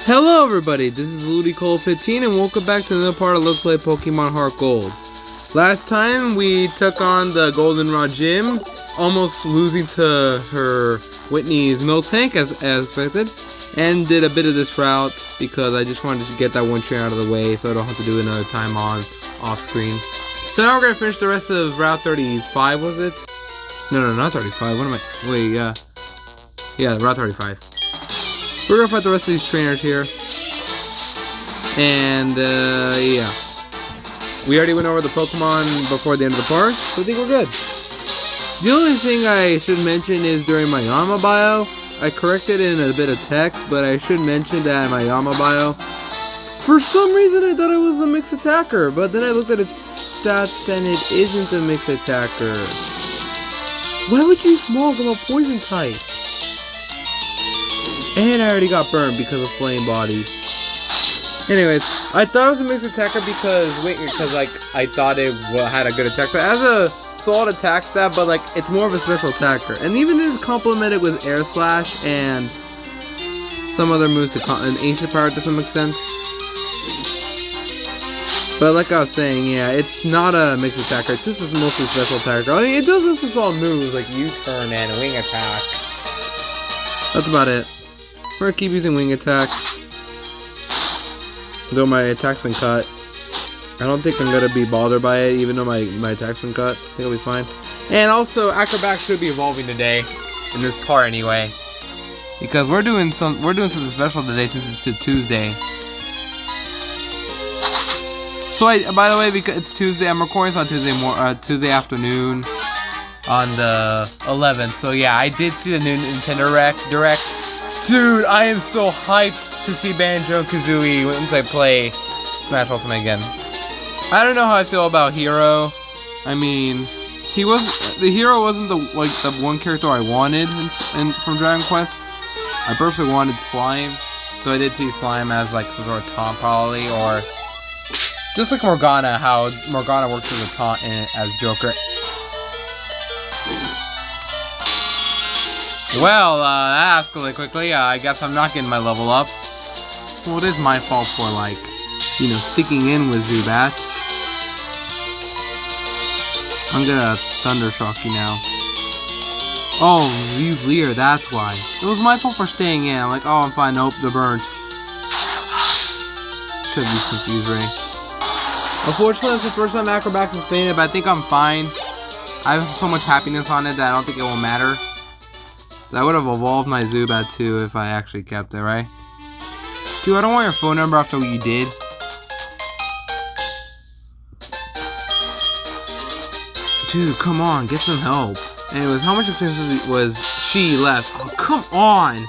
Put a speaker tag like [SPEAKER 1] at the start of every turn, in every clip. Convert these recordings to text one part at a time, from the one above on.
[SPEAKER 1] Hello everybody, this is LudiCole15 and welcome back to another part of Let's Play Pokemon HeartGold. Last time we took on the Goldenrod Gym, almost losing to her Whitney's Miltank as expected, and did a bit of this route because I just wanted to get that one train out of the way so I don't have to do it another time off screen. So now we're going to finish the rest of Route 35, was it? No, not 35, what am I? Wait, yeah, Route 35. We're gonna fight the rest of these trainers here. And, yeah. We already went over the Pokemon before the end of the part, so I think we're good. The only thing I should mention is during my Yama bio, I corrected in a bit of text, but I should mention that in my Yama bio, for some reason I thought it was a mixed attacker, but then I looked at its stats and it isn't a mixed attacker. Why would you small give a poison type? And I already got burned because of Flame Body. Anyways, I thought it was a mixed attacker because like I thought it had a good attack. So it has a solid attack stat, but like it's more of a special attacker. And even if it's complemented with Air Slash and some other moves to an Ancient Power to some extent. But like I was saying, yeah, it's not a mixed attacker. It's just a mostly special attacker. I mean, it does some solid moves like U-turn and Wing Attack. That's about it. We're gonna keep using Wing Attack. Though my attack's been cut. I don't think I'm gonna be bothered by it, even though my attack's been cut. I think it'll be fine. And also, Acrobat should be evolving today. In this part anyway. Because we're doing something special today since it's Tuesday. So by the way, because it's Tuesday, I'm recording this on Tuesday afternoon on the 11th. So yeah, I did see the new Nintendo Direct. Dude, I am so hyped to see Banjo-Kazooie once I play Smash Ultimate again. I don't know how I feel about Hero. I mean, the Hero wasn't the one character I wanted from Dragon Quest. I personally wanted Slime, so I did see Slime as like some sort of taunt probably, or just like Morgana, how Morgana works as a taunt as Joker. Well, that escalated quickly. I guess I'm not getting my level up. Well, it is my fault for, like, you know, sticking in with Zubat. I'm gonna Thunder Shock you now. Oh, use Leer, that's why. It was my fault for staying in. I'm like, oh, I'm fine. Nope, they're burnt. Should use Confuse Ray. Unfortunately, it's the first time Acrobatics has fainted, but I think I'm fine. I have so much happiness on it that I don't think it will matter. I would have evolved my Zubat too if I actually kept it, right? Dude, I don't want your phone number after what you did. Dude, come on, get some help. Anyways, how much experience was she left? Oh, come on!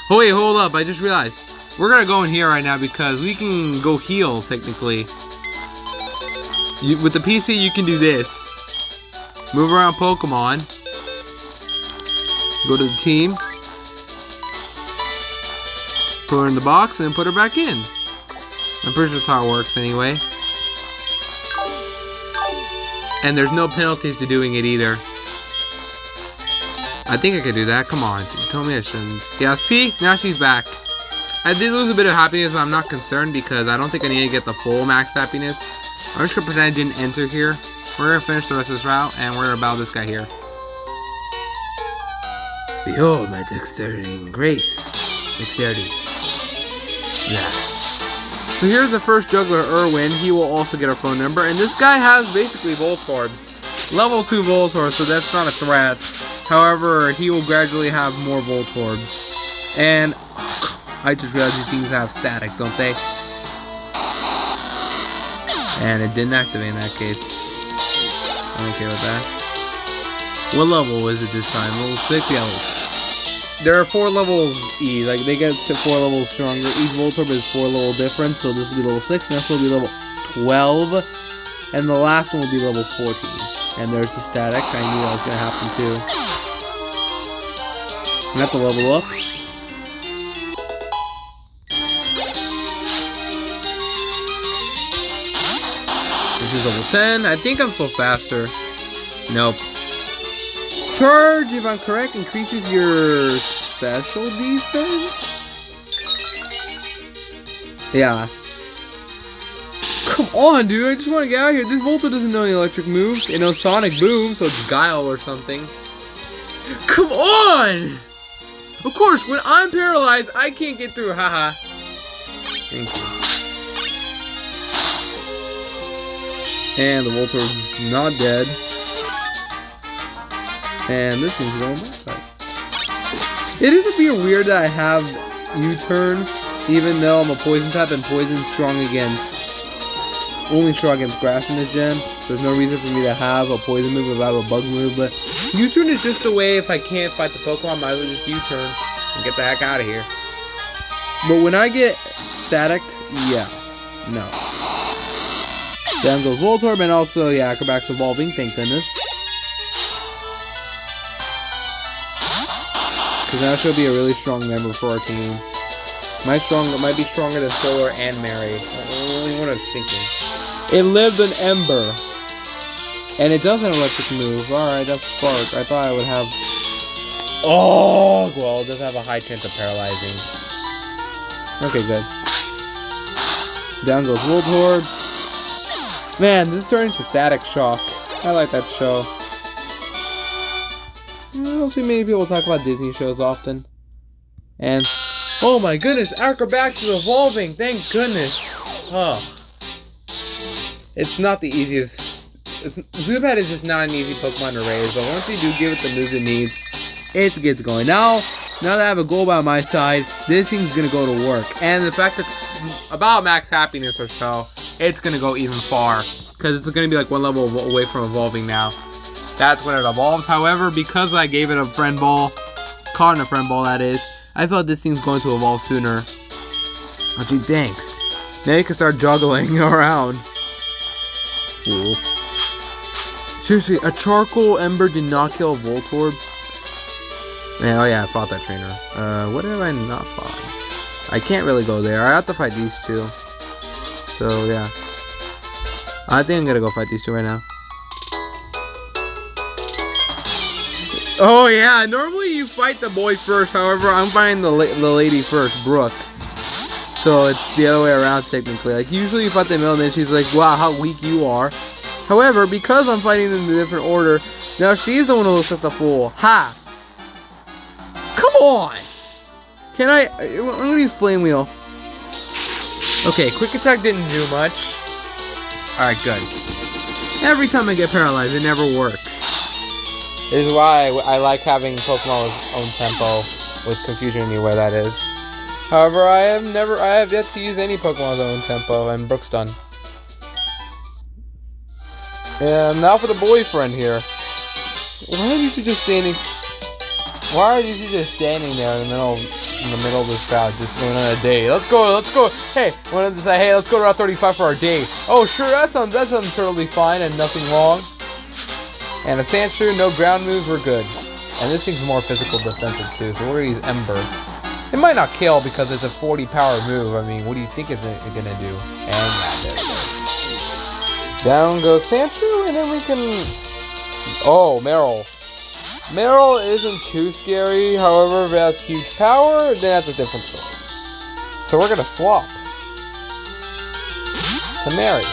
[SPEAKER 1] Oh wait, hold up, I just realized. We're gonna go in here right now because we can go heal, technically. With the PC, you can do this. Move around Pokemon. Go to the team, put her in the box, and put her back in. I'm pretty sure that's how it works anyway. And there's no penalties to doing it either. I think I could do that. Come on, tell me I shouldn't. Yeah, see? Now she's back. I did lose a bit of happiness, but I'm not concerned because I don't think I need to get the full max happiness. I'm just going to pretend I didn't enter here. We're going to finish the rest of this route, and we're going to battle this guy here. Behold my dexterity and grace. Dexterity. Yeah. So here's the first juggler, Irwin. He will also get a phone number. And this guy has basically Voltorbs. Level 2 Voltorb, so that's not a threat. However, he will gradually have more Voltorbs. And I just realized these things have static, don't they? And it didn't activate in that case. I don't care about that. What level is it this time? Level 6? Yeah, level 6. There are 4 levels each. Like, they get 4 levels stronger. Each Voltorb is 4 level different. So this will be level 6. And this will be level 12. And the last one will be level 14. And there's the static. I knew that was going to happen too. I'm going to have to level up. This is level 10. I think I'm still faster. Nope. Charge, if I'm correct, increases your special defense? Yeah. Come on, dude. I just want to get out of here. This Voltor doesn't know any electric moves. It knows Sonic Boom, so it's Guile or something. Come on! Of course, when I'm paralyzed, I can't get through. Haha. Thank you. And the Voltor's not dead. And this thing's going backside. It is a bit weird that I have U-turn, even though I'm a poison type and poison's strong against, only strong against grass in this gen. So there's no reason for me to have a poison move if I have a bug move. But U-turn is just a way, if I can't fight the Pokemon, I might as well just U-turn and get the heck out of here. But when I get staticked, yeah, no. Down goes Voltorb, and also, yeah, Acrobatics evolving, thank goodness. Because now she'll be a really strong member for our team. Might be stronger than Solar and Mary. Only one I was thinking. It lived an Ember. And it does an electric move. Alright, that's Spark. I thought I would have... Oh, well, it does have a high chance of paralyzing. Okay, good. Down goes Voltorb. Man, this is turning to Static Shock. I like that show. I don't see many people talk about Disney shows often. And, oh my goodness, Acrobatics is evolving, thank goodness. Oh. It's not the easiest. Zubat is just not an easy Pokemon to raise, but once you do give it the moves it needs, it gets going. Now that I have a goal by my side, this thing's gonna go to work. And the fact that about max happiness or so, it's gonna go even far. Because it's gonna be like one level away from evolving now. That's when it evolves. However, because I gave it a friend ball, caught in a friend ball that is, I felt this thing's going to evolve sooner. Oh gee, thanks. Now you can start juggling around. Fool. Seriously, a Charcoal Ember did not kill a Voltorb? Man, oh yeah, I fought that trainer. What have I not fought? I can't really go there. I have to fight these two. So, yeah. I think I'm gonna go fight these two right now. Oh yeah, normally you fight the boy first. However, I'm fighting the lady first, Brooke. So it's the other way around technically. Like usually you fight the male and then she's like, wow, how weak you are. However, because I'm fighting in a different order, now she's the one who looks like the fool. Ha! Come on! Can I'm gonna use Flame Wheel. Okay, Quick Attack didn't do much. Alright, good. Every time I get paralyzed, it never works. This is why I like having Pokemon with own tempo, with Confusion anywhere that is. However, I have yet to use any Pokemon's own tempo, and Brooke's done. And now for the boyfriend here. Why are these two just standing? Why are these two just standing there in the middle of this crowd, just going on a date? Let's go. Hey, wanted to say, hey, let's go to Route 35 for our date. Oh, sure, that sounds totally fine and nothing wrong. And a Sandshrew, no ground moves, we're good. And this thing's more physical defensive too, so we're gonna use Ember. It might not kill because it's a 40 power move. I mean, what do you think it's gonna do? And yeah, there it goes. Down goes Sandshrew, and then we can... Oh, Meryl. Meryl isn't too scary, however, if it has huge power, then that's a different story. So we're gonna swap to Mary.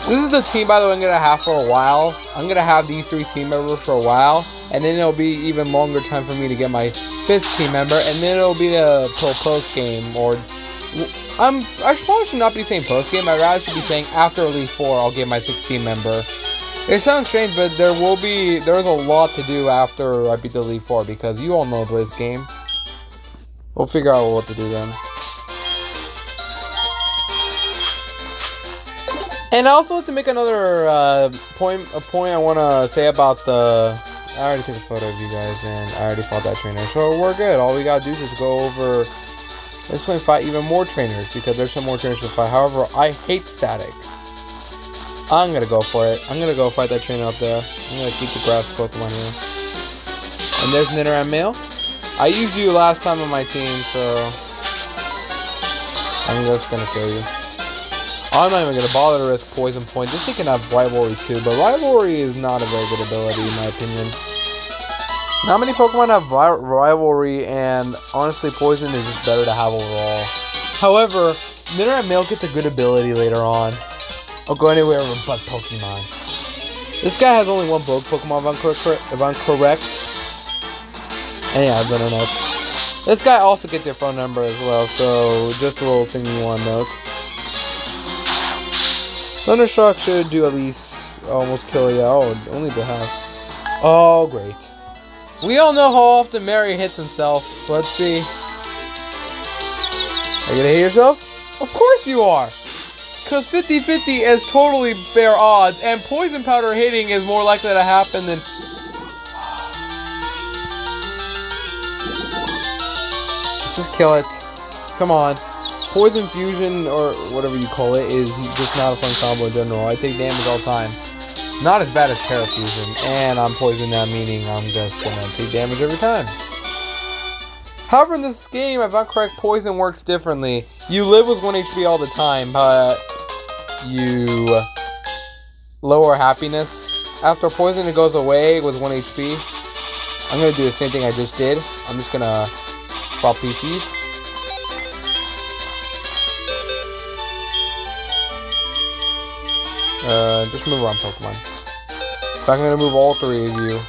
[SPEAKER 1] This is the team, by the way, I'm gonna have for a while. I'm gonna have these 3 team members for a while, and then it'll be even longer time for me to get my 5th team member, and then it'll be the post game, or I probably should not be saying post game. I rather should be saying after Elite 4, I'll get my 6th team member. It sounds strange, but there's a lot to do after I beat the Elite 4, because you all know this game. We'll figure out what to do then. And I also have to make another point I want to say about the... I already took a photo of you guys, and I already fought that trainer. So we're good. All we gotta do is just go over... Let's fight even more trainers, because there's some more trainers to fight. However, I hate static. I'm gonna go for it. I'm gonna go fight that trainer up there. I'm gonna keep the grass Pokemon here. And there's an Nidoran male. I used you last time on my team, so... I'm just gonna kill you. I'm not even going to bother to risk Poison Point. This thing can have Rivalry too, but Rivalry is not a very good ability in my opinion. Not many Pokemon have Rivalry, and honestly Poison is just better to have overall. However, Nidoran Male gets a good ability later on. I'll go anywhere but Pokemon. This guy has only one bug Pokemon if I'm correct. And yeah, I've been on that. This guy also gets your phone number as well, so just a little thing you want to note. Thundershock should do at least almost kill you. Oh, only the half. Oh, great. We all know how often Mary hits himself. Let's see. Are you gonna hit yourself? Of course you are! Because 50-50 is totally fair odds, and poison powder hitting is more likely to happen than... Let's just kill it. Come on. Poison fusion, or whatever you call it, is just not a fun combo in general. I take damage all the time. Not as bad as parafusion, and I'm poisoned now, meaning I'm just gonna take damage every time. However, in this game, if I'm correct, poison works differently. You live with 1 HP all the time, but you lower happiness. After poison, it goes away with 1 HP. I'm going to do the same thing I just did. I'm just going to swap PCs. Just move around Pokemon. In fact, I'm going to move all 3 of you.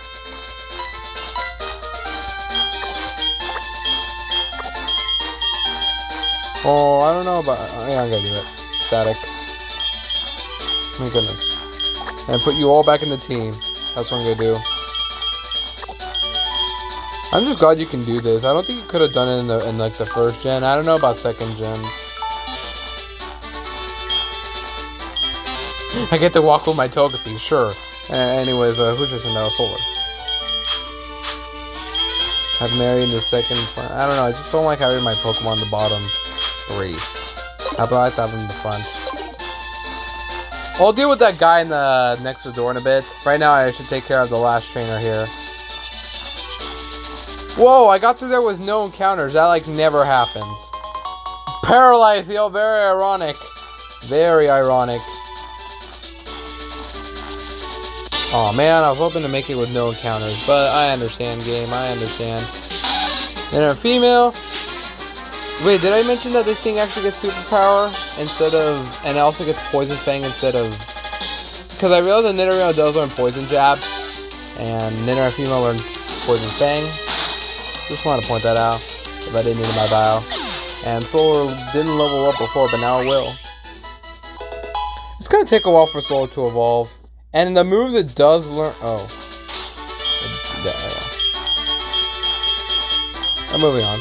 [SPEAKER 1] Oh, I don't know about... Yeah, I'm gonna do it. Static. My goodness. And put you all back in the team. That's what I'm gonna do. I'm just glad you can do this. I don't think you could have done it in like the first gen. I don't know about second gen. I get to walk with my Togepi, sure. Anyways, who's just in Solar? Have Mary in the second front. I don't know. I just don't like having my Pokemon in the bottom 3. How about I have him in the front? I'll deal with that guy in the next door in a bit. Right now, I should take care of the last trainer here. Whoa, I got through there with no encounters. That, like, never happens. Paralyzed, yo, very ironic. Very ironic. Oh man, I was hoping to make it with no encounters, but I understand, game. I understand. Then a female. Wait, did I mention that this thing actually gets superpower instead of, and it also gets poison fang instead of? Because I realized that Nidoran does learn poison jab, and Nidoran female learns poison fang. Just want to point that out if I didn't need it in my bio. And Solar didn't level up before, but now it will. It's gonna take a while for Solar to evolve. And the moves it does learn... Oh. I'm moving on.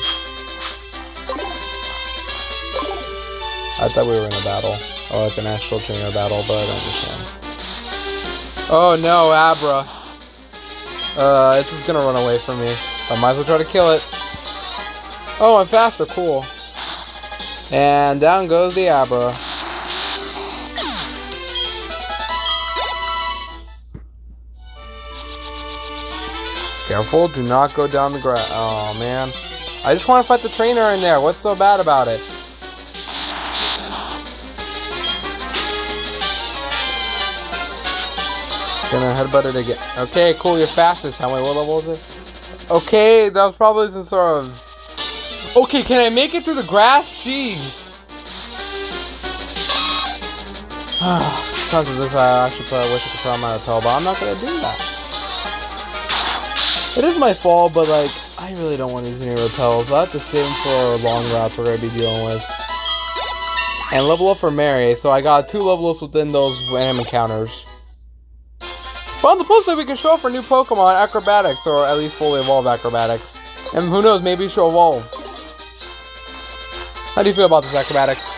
[SPEAKER 1] I thought we were in a battle. Oh, like an actual trainer battle, but I don't understand. Oh no, Abra. It's just gonna run away from me. I might as well try to kill it. Oh, I'm faster, cool. And down goes the Abra. Careful, do not go down the grass. Oh, man. I just want to fight the trainer in there. What's so bad about it? Gonna headbutt it again. Okay, cool, you're faster. Tell me, what level is it? Okay, that was probably some sort of... Okay, can I make it through the grass? Jeez. Sometimes with this, I actually wish I could put on my repel, but I'm not gonna do that. It is my fault, but like, I really don't want to use any repels. I'll have to save them for long routes we're going to be dealing with. And level up for Mary, so I got 2 level ups within those random encounters. But on the plus side, we can show off for new Pokemon, Acrobatics, or at least fully evolved Acrobatics. And who knows, maybe she'll evolve. How do you feel about this Acrobatics?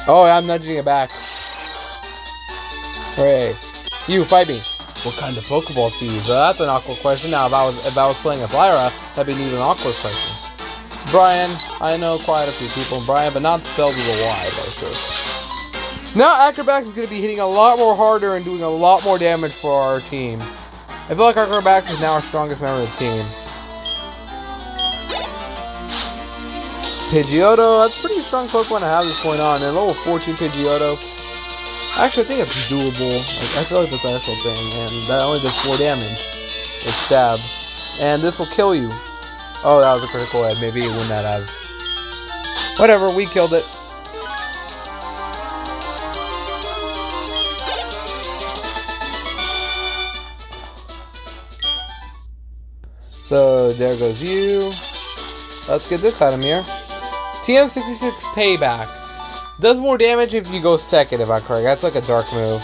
[SPEAKER 1] Oh, I'm nudging it back. Hooray. You, fight me. What kind of Pokeballs to use? That's an awkward question. Now, if I was playing as Lyra, that'd be an even awkward question. Brian, I know quite a few people in Brian, but not spelled with a Y, but sure. Now, Acrobatics is going to be hitting a lot more harder and doing a lot more damage for our team. I feel like Acrobatics is now our strongest member of the team. Pidgeotto, that's a pretty strong Pokemon to have this point on. And level 14 Pidgeotto. Actually, I think it's doable. Like, I feel like that's the actual thing. And that only does 4 damage. It's stab. And this will kill you. Oh, that was a critical hit. Maybe it would not have. Whatever, we killed it. So there goes you. Let's get this item here. TM66 Payback. Does more damage if you go second, if I'm correct. That's like a dark move.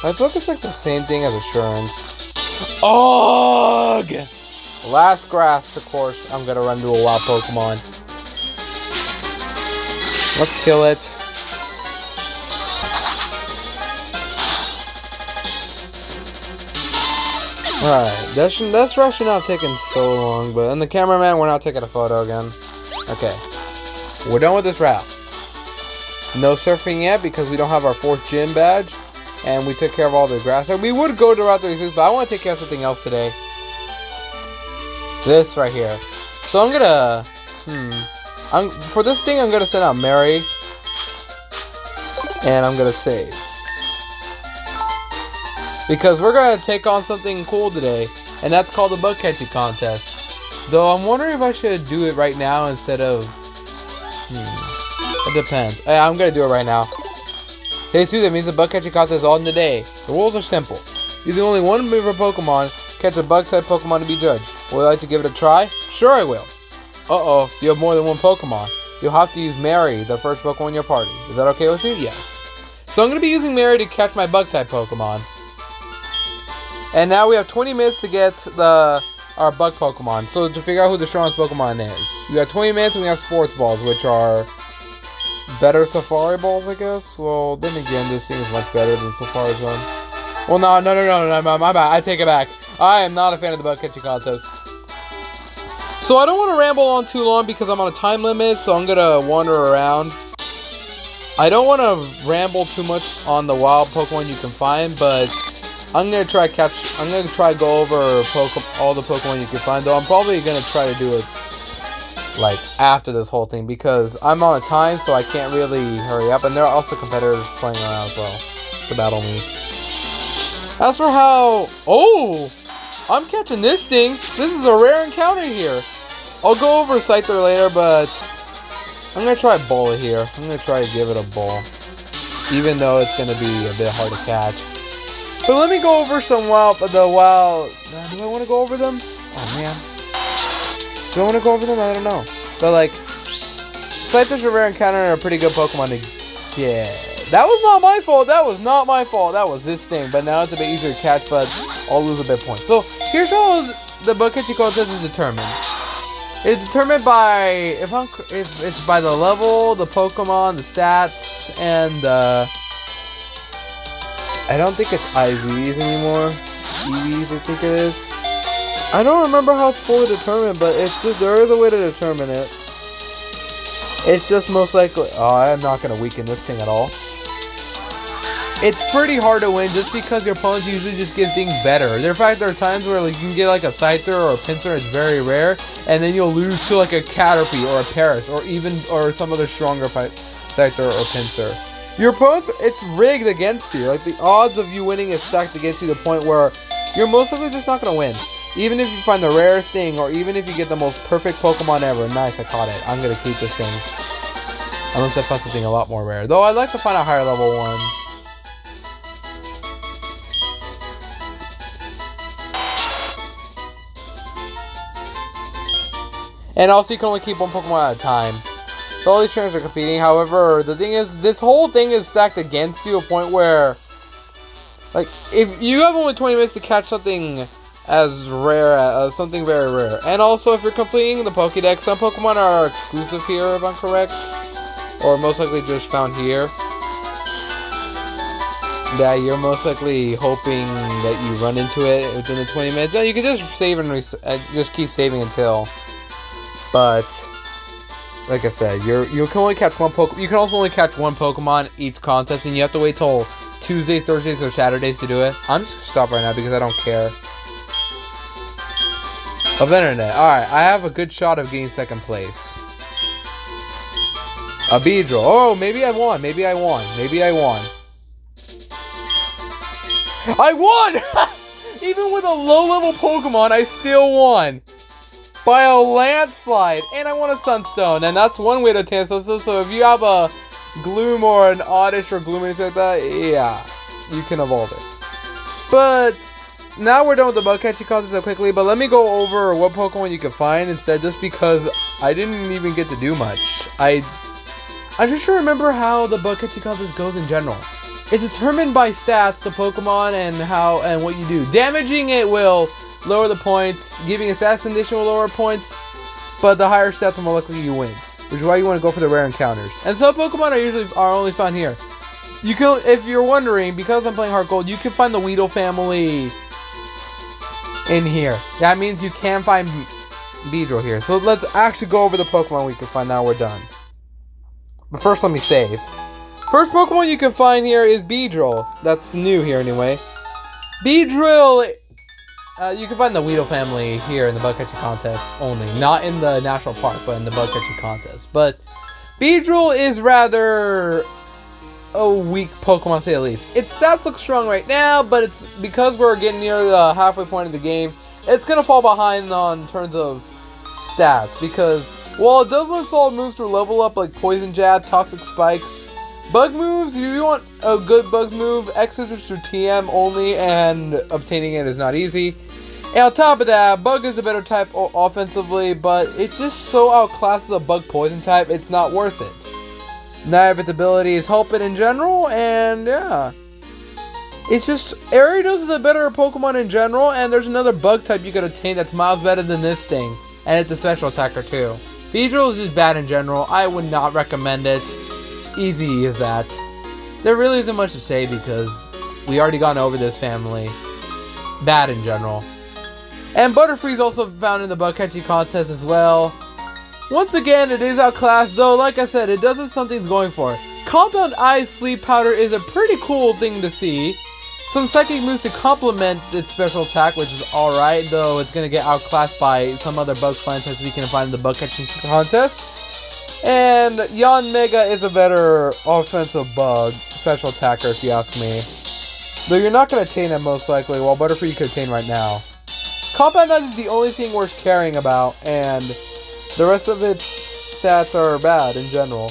[SPEAKER 1] I feel like it's like the same thing as Assurance. Ugh! Last grass, of course. I'm gonna run to a wild Pokemon. Let's kill it. Alright, this rush should not have taken so long, but in the cameraman, we're not taking a photo again. Okay. We're done with this route. No surfing yet because we don't have our 4th gym badge. And we took care of all the grass. We would go to Route 36, but I want to take care of something else today. This right here. So I'm gonna... for this thing, I'm gonna send out Mary. And I'm gonna save. Because we're gonna take on something cool today. And that's called the bug catching contest. Though I'm wondering if I should do it right now instead of... It depends. I'm gonna do it right now. Day 2, that means the bug catching contest is all in the day. The rules are simple. Using only one move or Pokemon, catch a bug type Pokemon to be judged. Would you like to give it a try? Sure I will. Uh-oh, you have more than one Pokemon. You'll have to use Mary, the first Pokemon in your party. Is that okay with you? Yes. So I'm going to be using Mary to catch my bug type Pokemon. And now we have 20 minutes to get our bug Pokemon. So to figure out who the strongest Pokemon is. You have 20 minutes and we have Sports Balls, which are... better Safari Balls, I guess. Well, then again, this thing is much better than Safari Zone. Well, no, my bad. I take it back. I am not a fan of the bug catching contest. So I don't want to ramble on too long because I'm on a time limit, so I'm gonna wander around. I don't want to ramble too much on the wild Pokemon you can find, but I'm gonna try go over all the Pokemon you can find. Though I'm probably gonna try to do it like after this whole thing because I'm on a time, so I can't really hurry up, and there are also competitors playing around as well to battle me. As for how... Oh! I'm catching this thing! This is a rare encounter here! I'll go over Scyther later, but I'm gonna try a Bullet here. I'm gonna try to give it a ball. Even though it's gonna be a bit hard to catch. But let me go over some wild... Do I want to go over them? Oh, man. Do I want to go over them? I don't know. But, like, Scyther's a rare encounter and a pretty good Pokemon to get. That was not my fault. That was not my fault. That was this thing. But now it's a bit easier to catch, but I'll lose a bit of points. So, here's how the bug catching contest is determined. It's determined by, if it's by the level, the Pokemon, the stats, and, I don't think it's IVs anymore. EVs, I think it is. I don't remember how it's fully determined, but it's just, there is a way to determine it. It's just most likely... Oh, I'm not going to weaken this thing at all. It's pretty hard to win just because your opponents usually just get things better. In fact, there are times where like, you can get like a Scyther or a Pinsir, it's very rare, and then you'll lose to like a Caterpie or a Paris or some other stronger Scyther or Pinsir. Your opponents, it's rigged against you. Like the odds of you winning is stacked against you to the point where you're most likely just not going to win. Even if you find the rarest thing, or even if you get the most perfect Pokemon ever. Nice, I caught it. I'm going to keep this thing. Unless I find something a lot more rare. Though I'd like to find a higher level one. And also you can only keep one Pokemon at a time. So all these trainers are competing. However, the thing is, this whole thing is stacked against you to a point where... Like, if you have only 20 minutes to catch something as rare as something very rare. And also, if you're completing the Pokédex, some Pokemon are exclusive here, if I'm correct. Or most likely just found here. That you're most likely hoping that you run into it within the 20 minutes. You can just save and just keep saving until. But, like I said, you can only catch one Pokemon. You can also only catch one Pokemon each contest, and you have to wait till Tuesdays, Thursdays, or Saturdays to do it. I'm just gonna stop right now because I don't care. Of internet. Alright, I have a good shot of getting second place. A Beedrill. Oh, maybe I won. Maybe I won. Maybe I won. I won! Even with a low-level Pokemon, I still won. by a landslide. And I want a Sunstone, and that's one way to obtain Sunstone. So if you have a Gloom or an Oddish or Gloom or anything like that, yeah, you can evolve it. But now we're done with the bug catching contest so quickly, but let me go over what Pokemon you can find instead, just because I didn't even get to do much. I just don't remember how the bug catching contest goes in general. It's determined by stats, the Pokemon, and what you do. Damaging it will lower the points, giving a stats condition will lower points, but the higher stats, the more likely you win, which is why you want to go for the rare encounters. And some Pokemon are only found here. You can, if you're wondering, because I'm playing HeartGold, you can find the Weedle family in here. That means you can find Beedrill here. So let's actually go over the Pokemon we can find now we're done. But first, let me save. First Pokemon you can find here is Beedrill. That's new here anyway. Beedrill, you can find the Weedle family here in the bug catching contest only. Not in the national park, but in the bug catching contest. But Beedrill is rather a weak Pokemon, to say the least. Its stats look strong right now, but it's because we're getting near the halfway point of the game, it's gonna fall behind on terms of stats, because while it does learn solid moves through level up like Poison Jab, Toxic Spikes, bug moves, if you want a good bug move, X-Scissors through TM only, and obtaining it is not easy. And on top of that, Bug is a better type offensively, but it just so outclasses a Bug Poison type, it's not worth it. Neither of its abilities help it in general, and yeah. It's just, Ariados is a better Pokemon in general, and there's another Bug type you could obtain that's miles better than this thing. And it's a special attacker too. Beedrill is just bad in general. I would not recommend it. Easy as that. There really isn't much to say because we already gone over this family. Bad in general. And Butterfree is also found in the bug catching contest as well. Once again, it is outclassed, though, like I said, it does what something's going for. Compound Ice Sleep Powder is a pretty cool thing to see. Some psychic moves to complement its special attack, which is alright, though it's going to get outclassed by some other bug flying types we can find in the bug catching contest. And Yanmega is a better offensive bug special attacker, if you ask me. Though you're not going to attain it most likely, while Butterfree you could attain right now. Compound Ice is the only thing worth caring about, and the rest of its stats are bad in general.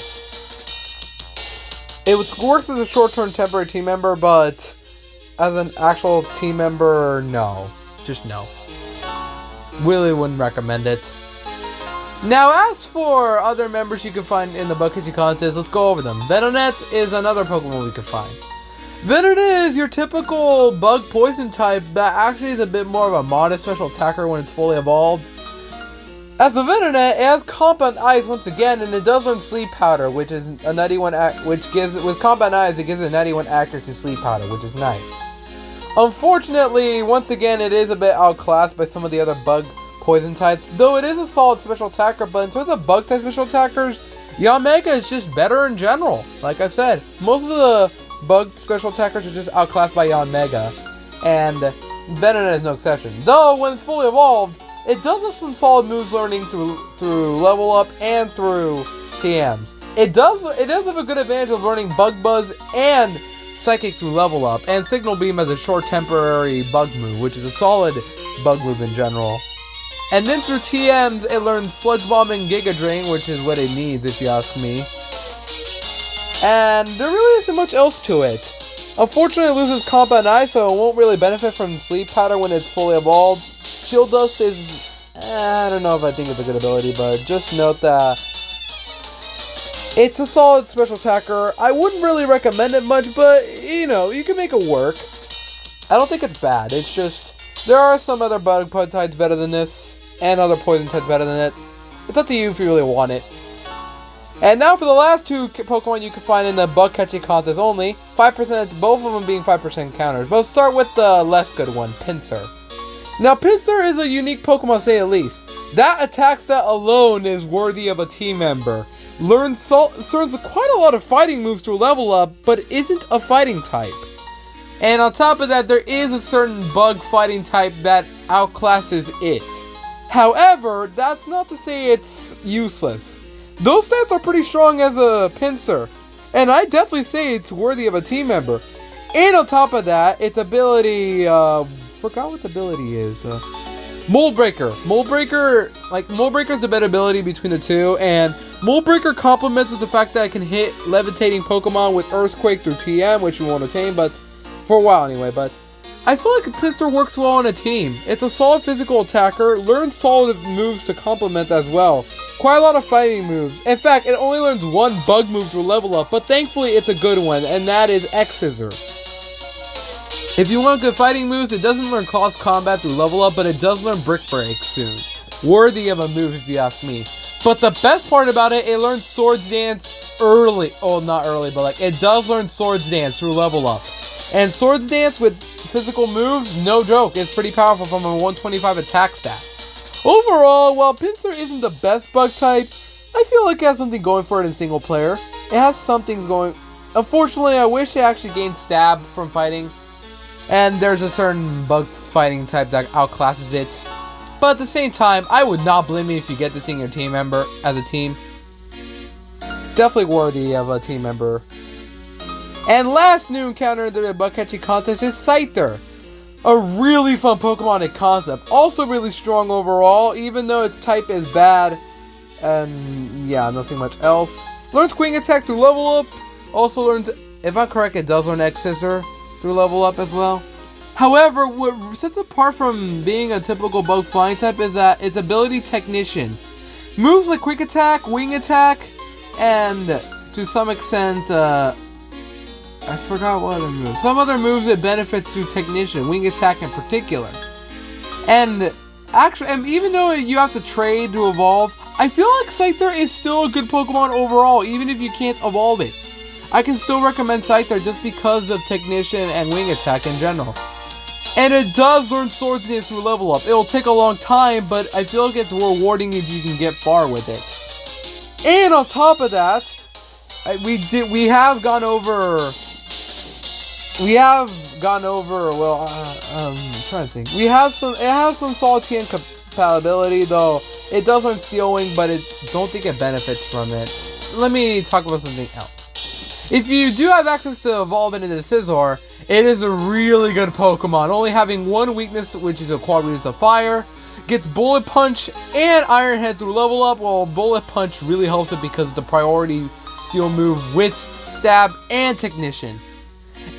[SPEAKER 1] It works as a short-term temporary team member, but as an actual team member, no. Just no. Really wouldn't recommend it. Now, as for other members you can find in the bug catching contest, let's go over them. Venonat is another Pokemon we can find. Venonat is your typical bug poison type that actually is a bit more of a modest special attacker when it's fully evolved. As the Venonat, it has Compound Ice once again, and it does learn Sleep Powder, which is a 91, which gives, with Compound Ice, it gives it a 91 accuracy Sleep Powder, which is nice. Unfortunately, once again, it is a bit outclassed by some of the other bug poison types, though it is a solid special attacker, but in terms of bug type special attackers, Yanmega is just better in general. Like I said, most of the bug special attackers are just outclassed by Yanmega, and Venonat is no exception. Though, when it's fully evolved, it does have some solid moves learning through level up and through TMs. It does have a good advantage of learning Bug Buzz and Psychic through level up, and Signal Beam as a short temporary bug move, which is a solid bug move in general. And then through TMs, it learns Sludge Bomb and Giga Drain, which is what it needs if you ask me. And there really isn't much else to it. Unfortunately, it loses Compound Ice, so it won't really benefit from Sleep Powder when it's fully evolved. Shield Dust is, I don't know if I think it's a good ability, but just note that it's a solid special attacker. I wouldn't really recommend it much, but, you know, you can make it work. I don't think it's bad. It's just, there are some other bug types better than this, and other poison types better than it. It's up to you if you really want it. And now for the last two Pokemon you can find in the bug catching contest only. 5%, both of them being 5% counters. But let's start with the less good one, Pinsir. Now, Pinsir is a unique Pokemon, to say the least. That attack stat alone is worthy of a team member. Learns quite a lot of fighting moves to level up, but isn't a fighting type. And on top of that, there is a certain bug fighting type that outclasses it. However, that's not to say it's useless. Those stats are pretty strong as a Pinsir, and I definitely say it's worthy of a team member. And on top of that, its ability, forgot what the ability is. Mold Breaker. Mold Breaker is the better ability between the two, and Mold Breaker complements with the fact that I can hit levitating Pokemon with Earthquake through TM, which we won't attain, but for a while anyway. But I feel like Pinsir works well on a team. It's a solid physical attacker, learns solid moves to complement as well. Quite a lot of fighting moves. In fact, it only learns one bug move to level up, but thankfully it's a good one, and that is X-Scissor. If you want good fighting moves, it doesn't learn close combat through level up, but it does learn Brick Break soon. Worthy of a move if you ask me. But the best part about it, it learns Swords Dance early. Oh, not early, but like it does learn Swords Dance through level up. And Swords Dance with physical moves, no joke, is pretty powerful from a 125 attack stat. Overall, while Pinsir isn't the best bug type, I feel like it has something going for it in single player. It has something going. Unfortunately, I wish it actually gained stab from fighting. And there's a certain bug fighting type that outclasses it. But at the same time, I would not blame you if you get this in your team member as a team. Definitely worthy of a team member. And last new encounter in the bug catching contest is Scyther. A really fun Pokemon in concept. Also really strong overall, even though its type is bad. And yeah, nothing much else. Learns Wing Attack through level up. Also learns, if I'm correct, it does learn X-Scissor through level up as well. However, what sets it apart from being a typical bug flying type is that its ability Technician. Moves like Quick Attack, Wing Attack, and to some extent, I forgot what other moves. Some other moves it benefits through Technician, Wing Attack in particular. And actually, even though you have to trade to evolve, I feel like Scyther is still a good Pokemon overall, even if you can't evolve it. I can still recommend Scyther just because of Technician and Wing Attack in general. And it does learn Swords Dance through level up. It will take a long time, but I feel like it's rewarding if you can get far with it. And on top of that, we have gone over. Well, I'm trying to think. It has some solid TN compatibility, though. It does learn Steel Wing, but don't think it benefits from it. Let me talk about something else. If you do have access to evolve it into Scizor, it is a really good Pokemon, only having one weakness, which is a quad resist of fire. Gets Bullet Punch and Iron Head through level up, while Bullet Punch really helps it because of the priority steel move with Stab and Technician.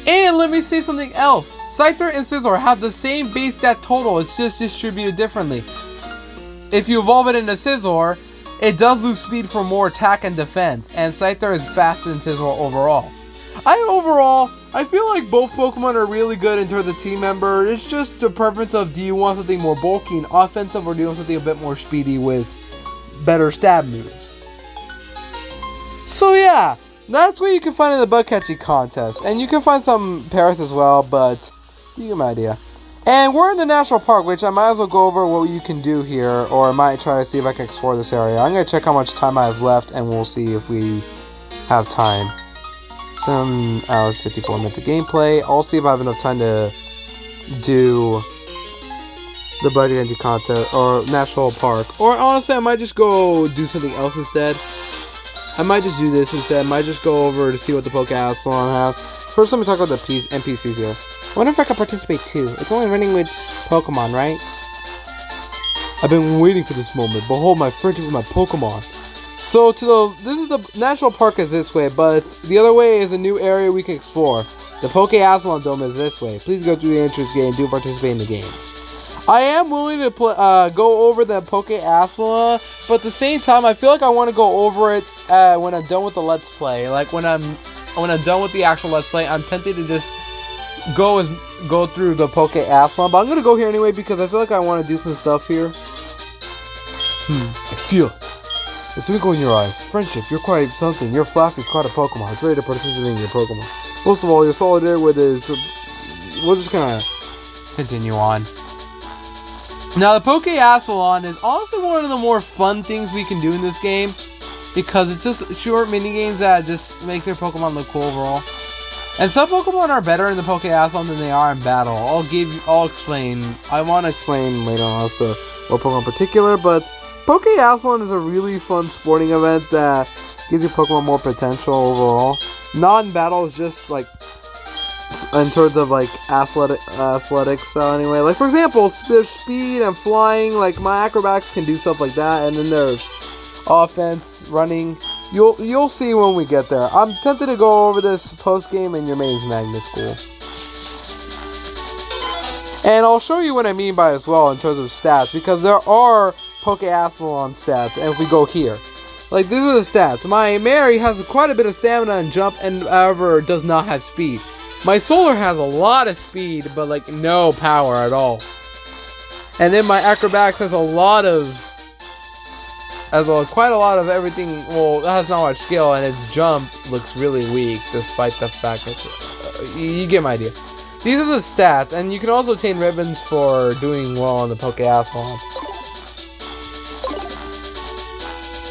[SPEAKER 1] And let me say something else. Scyther and Scizor have the same base stat total, it's just distributed differently. If you evolve it into Scizor, it does lose speed for more attack and defense, and Scyther is faster than Scizor overall. I feel like both Pokemon are really good in terms of team member. It's just the preference of, do you want something more bulky and offensive, or do you want something a bit more speedy with better stab moves? So yeah, that's what you can find in the bug catching contest, and you can find some pairs as well, but you get my idea. And we're in the national park, which I might as well go over what you can do here, or I might try to see if I can explore this area. I'm going to check how much time I have left, and we'll see if we have time. 7 hours, 54 minutes of gameplay. I'll see if I have enough time to do the budget entry contest, or national park. Or honestly, I might just go do something else instead. I might just do this instead. I might just go over to see what the Pokeathlon has. First, let me talk about the NPCs here. I wonder if I can participate too. It's only running with Pokemon, right? I've been waiting for this moment. Behold my friendship with my Pokemon. So this is the national park is this way, but the other way is a new area we can explore. The Pokeathlon Dome is this way. Please go through the entrance gate and do participate in the games. I am willing to go over the Pokeathlon, but at the same time, I feel like I want to go over it when I'm done with the Let's Play. Like when I'm done with the actual Let's Play, I'm tempted to just go through the Pokeathlon, but I'm gonna go here anyway because I feel like I want to do some stuff here. I feel it. The twinkle in your eyes. Friendship, you're quite something. Your Flaffy's quite a Pokemon. It's ready to participate in your Pokemon. Most of all, you're solidarity with it. We're just gonna continue on. Now, the Pokeathlon is honestly one of the more fun things we can do in this game, because it's just short mini games that just makes your Pokemon look cool overall. And some Pokemon are better in the Pokeathlon than they are in battle. I'll explain. I want to explain later on as to what Pokemon in particular, but Pokeathlon is a really fun sporting event that gives your Pokemon more potential overall. Not in battle, it's just like in terms of like athletics. So anyway, like for example, there's speed and flying. Like my acrobatics can do stuff like that, and then there's offense, running. You'll see when we get there. I'm tempted to go over this post game in your maze magnet school. And I'll show you what I mean by as well in terms of stats, because there are Pokeathlon stats, and if we go here. Like, these are the stats. My Mary has quite a bit of stamina and jump, and however, does not have speed. My Solar has a lot of speed, but like, no power at all. And then my Acrobatics has quite a lot of everything. Well, it has not much skill, and its jump looks really weak, despite the fact that... you get my idea. These are the stats, and you can also obtain ribbons for doing well on the Pokeathlon.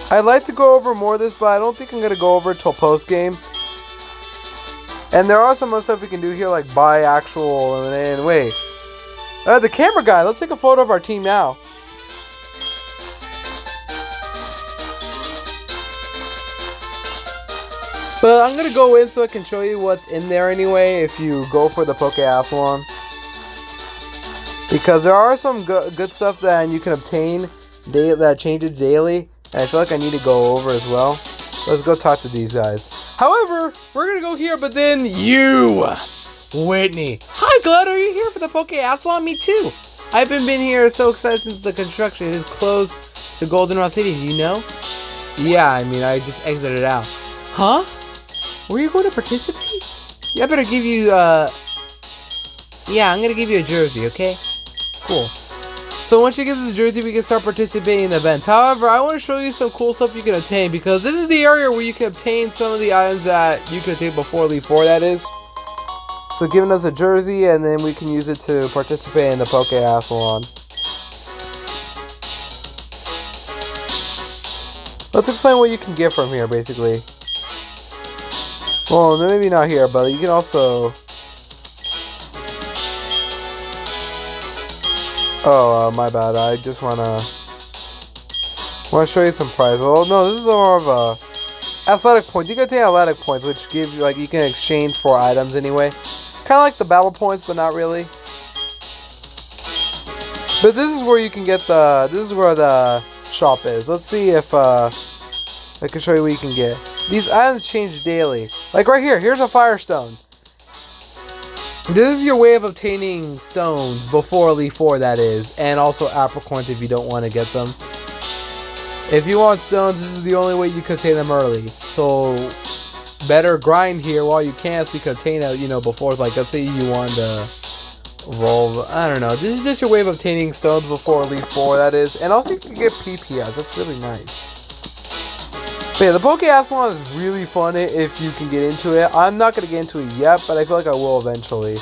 [SPEAKER 1] I'd like to go over more of this, but I don't think I'm going to go over it till post-game. And there are some other stuff we can do here, like buy actual eliminated. Wait. The camera guy. Let's take a photo of our team now. But I'm going to go in so I can show you what's in there anyway if you go for the Pokeathlon. Because there are some good stuff that you can obtain that changes daily. And I feel like I need to go over as well. Let's go talk to these guys. However, we're going to go here, but then you, Whitney. Hi, Glad, are you here for the Pokeathlon? Me too. I've been here so excited since the construction is closed to Goldenrod City. Do you know? Yeah, I mean, I just exited out. Huh? Were you going to participate? Yeah, I better give you, yeah, I'm going to give you a jersey, okay? Cool. So once you get the jersey, we can start participating in the events. However, I want to show you some cool stuff you can obtain, because this is the area where you can obtain some of the items that you could obtain before Elite Four, that is. So giving us a jersey, and then we can use it to participate in the Pokeathlon. Let's explain what you can get from here, basically. Well, maybe not here, but you can also... Oh, my bad. I just want to show you some prizes. Well, no, this is more of a athletic points. You can take athletic points, which give you, like, you can exchange for items anyway. Kind of like the battle points, but not really. But this is where you can get this is where the shop is. Let's see if, I can show you what you can get. These items change daily. Like right here, here's a Firestone. This is your way of obtaining stones before Elite Four, that is, and also apricorns if you don't want to get them. If you want stones, this is the only way you can obtain them early. So better grind here while you can, so you can obtain it, you know, before. Like, let's say you want to roll. I don't know. This is just your way of obtaining stones before Elite Four, that is, and also you can get PPS. That's really nice. But yeah, the Pokeathlon is really fun if you can get into it. I'm not going to get into it yet, but I feel like I will eventually.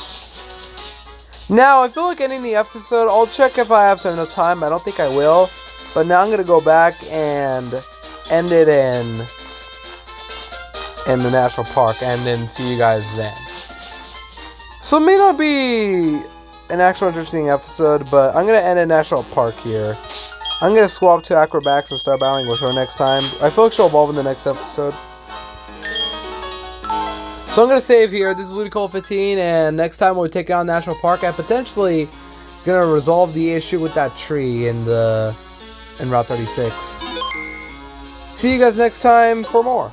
[SPEAKER 1] Now, I feel like ending the episode. I'll check if I have enough time. I don't think I will. But now I'm going to go back and end it in the national park, and then see you guys then. So it may not be an actual interesting episode, but I'm going to end in national park here. I'm going to swap to Acrobatics and start battling with her next time. I feel like she'll evolve in the next episode. So I'm going to save here. This is Ludicolo15, and next time we'll take on National Park. I'm potentially going to resolve the issue with that tree in Route 36. See you guys next time for more.